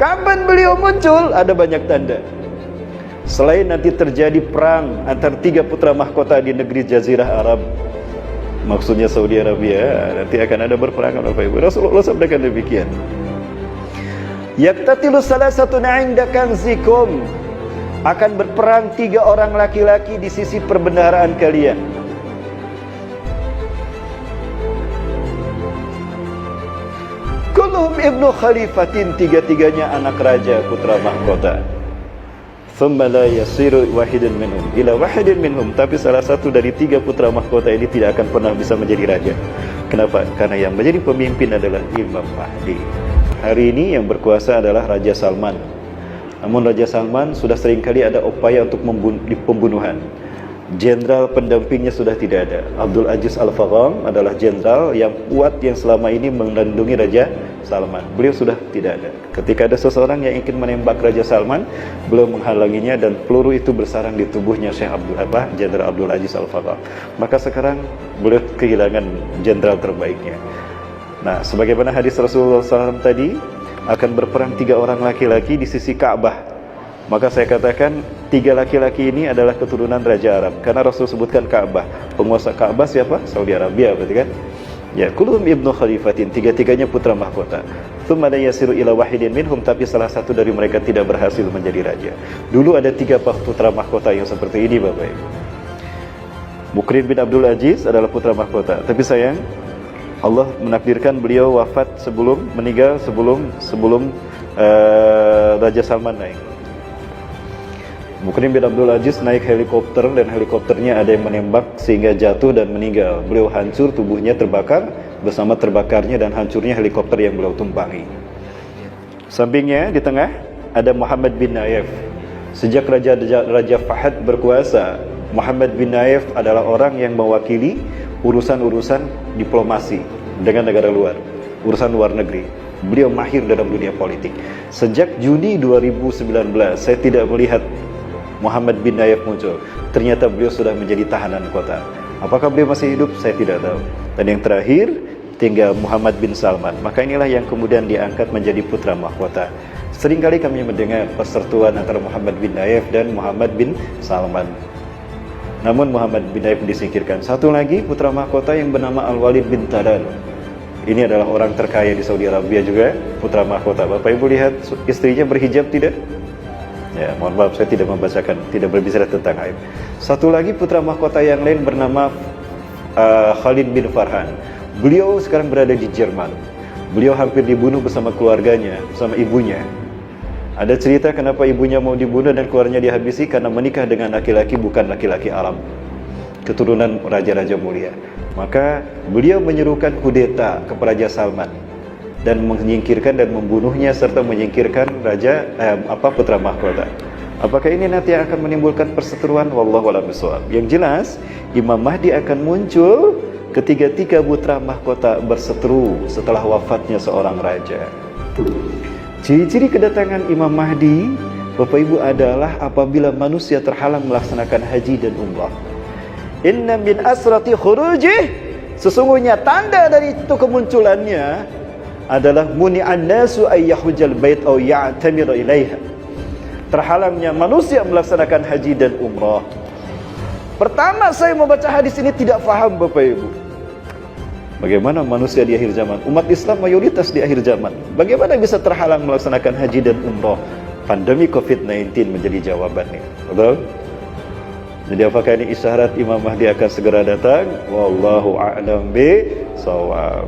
Kapan beliau muncul? Ada banyak tanda. Selain nanti terjadi perang antara 3 putra mahkota di negeri Jazirah Arab, maksudnya Saudi Arabia, nanti akan ada berperang Bapak Ibu. Rasulullah sabdakan demikian. Yaktatilu salasatuna 'inda kanzikum, akan berperang 3 orang laki-laki di sisi perbendaharaan kalian. Kulluhum ibnu khalifatin, 3-3-nya anak raja putra mahkota. Thumma la yasiru wahidun minhum ila wahidin minhum, tapi salah satu dari 3 putra mahkota ini tidak akan pernah bisa menjadi raja. Kenapa? Karena yang menjadi pemimpin adalah Imam Mahdi. Hari ini yang berkuasa adalah Raja Salman. Namun Raja Salman sudah seringkali ada upaya untuk pembunuhan. Jenderal pendampingnya sudah tidak ada. Abdul Aziz Al-Fagham adalah jenderal yang kuat yang selama ini melindungi Raja Salman. Beliau sudah tidak ada. Ketika ada seseorang yang ingin menembak Raja Salman, beliau menghalanginya dan peluru itu bersarang di tubuhnya Jenderal Abdul Aziz Al-Fagham. Maka sekarang beliau kehilangan jenderal terbaiknya. Nah, sebagaimana hadis Rasulullah SAW tadi, akan berperang 3 orang laki-laki di sisi Ka'bah. Maka saya katakan 3 laki-laki ini adalah keturunan Raja Arab, karena Rasul sebutkan Ka'bah. Penguasa Ka'bah siapa? Saudi Arabia, berarti kan? Ya, kulluhum ibnu khalifatin, 3-3-nya putra mahkota. Tsumma la yasiru ila wahidin minhum, tapi salah satu dari mereka tidak berhasil menjadi raja. Dulu ada 3 putra mahkota yang seperti ini, Bapak Ibu. Mukrin bin Abdul Aziz adalah putra mahkota, tapi sayang Allah menakdirkan beliau wafat meninggal sebelum Raja Salman naik. Mukrin bin Abdul Aziz naik helikopter dan helikopternya ada yang menembak sehingga jatuh dan meninggal. Beliau hancur, tubuhnya terbakar bersama terbakarnya dan hancurnya helikopter yang beliau tumpangi. Sampingnya di tengah ada Muhammad bin Nayef. Sejak Raja Fahad berkuasa, Muhammad bin Nayef adalah orang yang mewakili urusan-urusan diplomasi dengan negara luar, urusan luar negeri. Beliau mahir dalam dunia politik. Sejak Juni 2019 saya tidak melihat Muhammad bin Nayef muncul. Ternyata beliau sudah menjadi tahanan kota. Apakah beliau masih hidup? Saya tidak tahu. Dan yang terakhir tinggal Muhammad bin Salman. Maka inilah yang kemudian diangkat menjadi putra mahkota. Seringkali kami mendengar persertuan antara Muhammad bin Nayef dan Muhammad bin Salman. Namun Muhammad bin Nayef disingkirkan. Satu lagi putra mahkota yang bernama Al-Walid bin Talal. Ini adalah orang terkaya di Saudi Arabia juga, putra mahkota. Bapak Ibu lihat istrinya berhijab tidak? Ya, mohon maaf saya tidak membacakan, tidak berbicara tentang aib. Satu lagi putra mahkota yang lain bernama Khalid bin Farhan. Beliau sekarang berada di Jerman. Beliau hampir dibunuh bersama keluarganya, bersama ibunya. Ada cerita kenapa ibunya mau dibunuh dan keluarganya dihabisi karena menikah dengan laki-laki bukan laki-laki Arab, keturunan raja-raja mulia. Maka beliau menyerukan kudeta kepada Raja Salman dan menyingkirkan dan membunuhnya serta menyingkirkan putra mahkota. Apakah ini nanti akan menimbulkan perseteruan? Wallahu a'lam bishawab. Yang jelas Imam Mahdi akan muncul ketika 3 putra mahkota berseteru setelah wafatnya seorang raja. Ciri-ciri kedatangan Imam Mahdi, Bapak Ibu, adalah apabila manusia terhalang melaksanakan haji dan umrah. Inna min asrati khurujih, sesungguhnya tanda dari itu kemunculannya adalah muni'an nasu ayyahujal bait aw ya'tamir ilaiha. Terhalangnya manusia melaksanakan haji dan umrah. Pertama saya membaca hadis ini tidak faham, Bapak Ibu. Bagaimana manusia di akhir zaman? Umat Islam mayoritas di akhir zaman. Bagaimana bisa terhalang melaksanakan haji dan umrah? Pandemi COVID-19 menjadi jawabannya. Betul? Jadi apakah ini isyarat Imam Mahdi akan segera datang? Wallahu a'lam bishawab.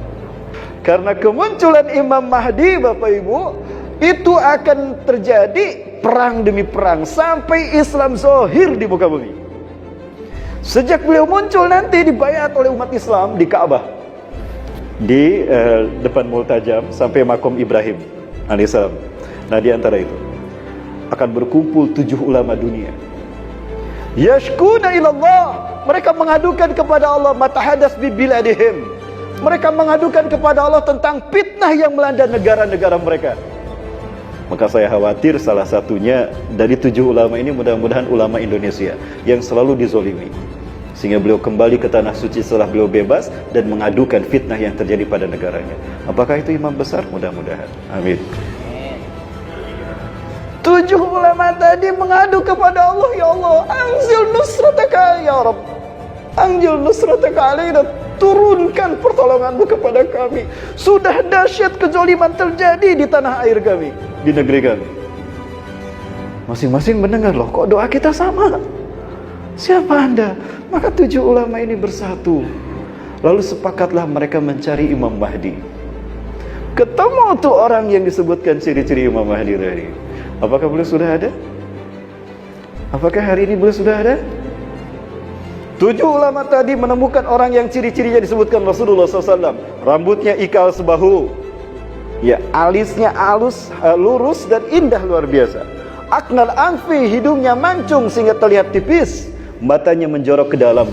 Karena kemunculan Imam Mahdi, Bapak Ibu, itu akan terjadi perang demi perang sampai Islam zahir di muka bumi. Sejak beliau muncul nanti dibayat oleh umat Islam di Ka'bah, di depan Multajam sampai makom Ibrahim alaihissalam. Nah, di antara itu akan berkumpul 7 ulama dunia. Yashkuna ilallah, mereka mengadukan kepada Allah matahadas bi biladihim. Mereka mengadukan kepada Allah tentang fitnah yang melanda negara-negara mereka. Maka saya khawatir salah satunya dari 7 ulama ini mudah-mudahan ulama Indonesia yang selalu dizolimi, sehingga beliau kembali ke tanah suci setelah beliau bebas dan mengadukan fitnah yang terjadi pada negaranya. Apakah itu imam besar? Mudah-mudahan. Amin. 7 ulama tadi mengadu kepada Allah, ya Allah, anzil nusrataka ya Rabb, anzil nusrataka alaina, turunkan pertolonganmu kepada kami. Sudah dahsyat kezaliman terjadi di tanah air kami, di negeri kami. Masing-masing mendengar, loh kok doa kita sama? Siapa Anda? Maka 7 ulama ini bersatu. Lalu sepakatlah mereka mencari Imam Mahdi. Ketemu tuh orang yang disebutkan ciri-ciri Imam Mahdi tadi. Apakah beliau sudah ada? Apakah hari ini beliau sudah ada? 7 ulama tadi menemukan orang yang ciri-cirinya disebutkan Rasulullah SAW. Rambutnya ikal sebahu, ya, alisnya halus, lurus dan indah luar biasa. Aknal anfi, hidungnya mancung sehingga terlihat tipis. Matanya menjorok ke dalam,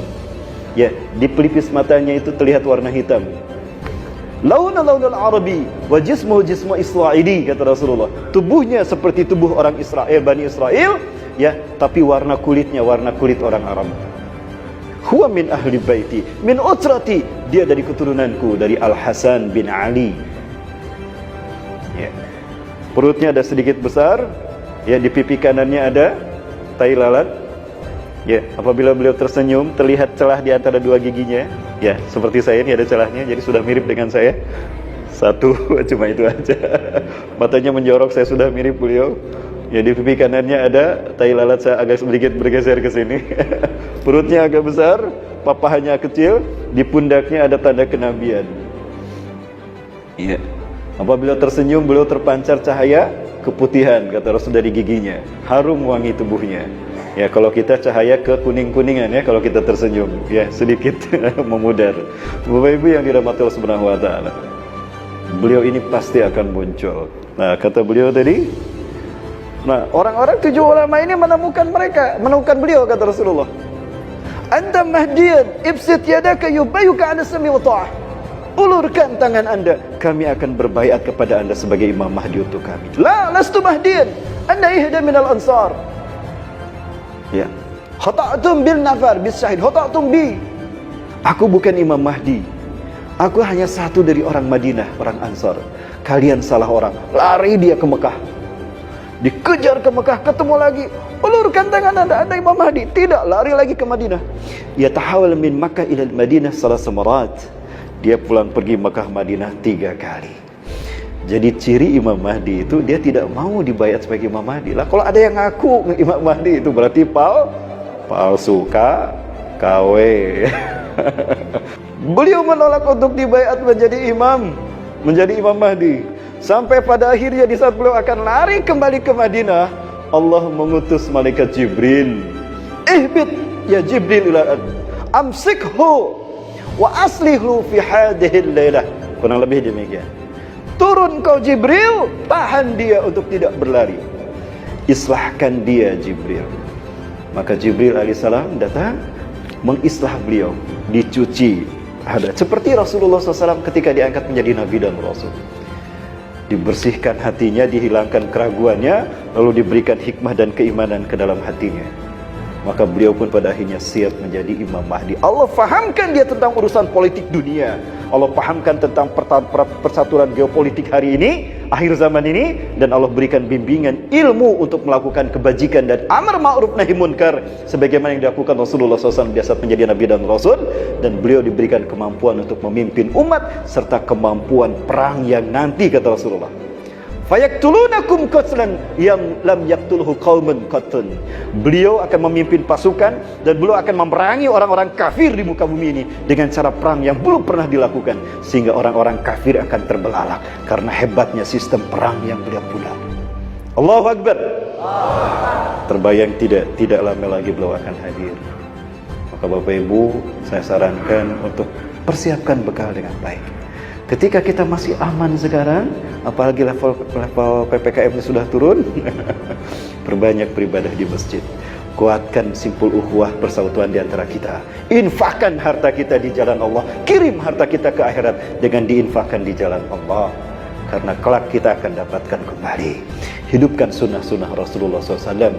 ya, di pelipis matanya itu terlihat warna hitam. Launul Arabi wa jismuhu jismu Israili, kata Rasulullah. Tubuhnya seperti tubuh orang Israel, Bani Israel, ya, tapi warna kulitnya warna kulit orang Arab. Huwa min ahli baiti, min utrati, dia dari keturunanku, dari Al Hasan bin Ali. Ya. Perutnya ada sedikit besar, ya, di pipi kanannya ada tai lalat. Ya, apabila beliau tersenyum terlihat celah di antara dua giginya. Ya, seperti saya ini ada celahnya, jadi sudah mirip dengan saya. Satu, cuma itu aja. Matanya menjorok, saya sudah mirip beliau. Ya, di pipi kanannya ada tai lalat, saya agak sedikit bergeser ke sini. Perutnya agak besar, papahanya kecil, di pundaknya ada tanda kenabian. Iya. Apabila tersenyum, beliau terpancar cahaya keputihan, kata Rasul, dari giginya. Harum wangi tubuhnya. Ya, kalau kita cahaya ke kuning-kuningan, ya, kalau kita tersenyum, ya, sedikit memudar. Bapak Ibu yang dirahmati Allah Subhanahu wa taala, beliau ini pasti akan muncul. Nah, kata beliau tadi, nah, orang-orang 7 ulama ini menemukan beliau, kata Rasulullah. Anta mahdiyan, ibsit yadaka yubayyuka 'ala sami wa ta'ah. Ulurkan tangan Anda, kami akan berbaiat kepada Anda sebagai Imam Mahdi untuk kami. La, lastu mahdiyan, Anda ihda minal ansar. Ya, khata'tum bil nafar bis syahid, khata'tum bi. Aku bukan Imam Mahdi. Aku hanya satu dari orang Madinah, orang Ansar. Kalian salah orang. Lari dia ke Mekah. Dikejar ke Mekah, ketemu lagi. Ulurkan tangan Anda Imam Mahdi. Tidak, lari lagi ke Madinah. Yatahawal min Makkah ila Madinah salas marat. Dia pulang pergi Mekah Madinah 3 kali. Jadi ciri Imam Mahdi itu dia tidak mau dibayat sebagai Imam Mahdi. Lah kalau ada yang ngaku Imam Mahdi itu berarti palsu, KW. Beliau menolak untuk dibayat menjadi Imam Mahdi. Sampai pada akhirnya di saat beliau akan lari kembali ke Madinah, Allah mengutus malaikat Jibril. Ihbit ya Jibril ila amsikhu wa aslihlu fi hadhihi lailah. Kurang lebih demikian. Turun kau Jibril, tahan dia untuk tidak berlari. Islahkan dia Jibril. Maka Jibril alaihissalam datang mengislah beliau, dicuci. Ada seperti Rasulullah SAW ketika diangkat menjadi Nabi dan Rasul. Dibersihkan hatinya, dihilangkan keraguannya, lalu diberikan hikmah dan keimanan ke dalam hatinya. Maka beliau pun pada akhirnya siap menjadi Imam Mahdi. Allah fahamkan dia tentang urusan politik dunia. Allah pahamkan tentang persaturan geopolitik hari ini, akhir zaman ini, dan Allah berikan bimbingan ilmu untuk melakukan kebajikan dan amar ma'ruf nahi munkar sebagaimana yang dilakukan Rasulullah SAW biasa menjadi Nabi dan Rasul, dan beliau diberikan kemampuan untuk memimpin umat serta kemampuan perang yang nanti, kata Rasulullah. Fayaktulunakum qatlan yang lam yaktulhu qaumun qattun. Beliau akan memimpin pasukan dan beliau akan memerangi orang-orang kafir di muka bumi ini dengan cara perang yang belum pernah dilakukan, sehingga orang-orang kafir akan terbelalak karena hebatnya sistem perang yang beliau punya. Allahu Akbar. Terbayang tidak lama lagi beliau akan hadir. Maka Bapak Ibu, saya sarankan untuk persiapkan bekal dengan baik. Ketika kita masih aman sekarang, apalagi level PPKM sudah turun, perbanyak beribadah di masjid. Kuatkan simpul ukhuwah persautuan di antara kita. Infakkan harta kita di jalan Allah. Kirim harta kita ke akhirat dengan diinfakkan di jalan Allah. Karena kelak kita akan dapatkan kembali. Hidupkan sunnah-sunnah Rasulullah SAW.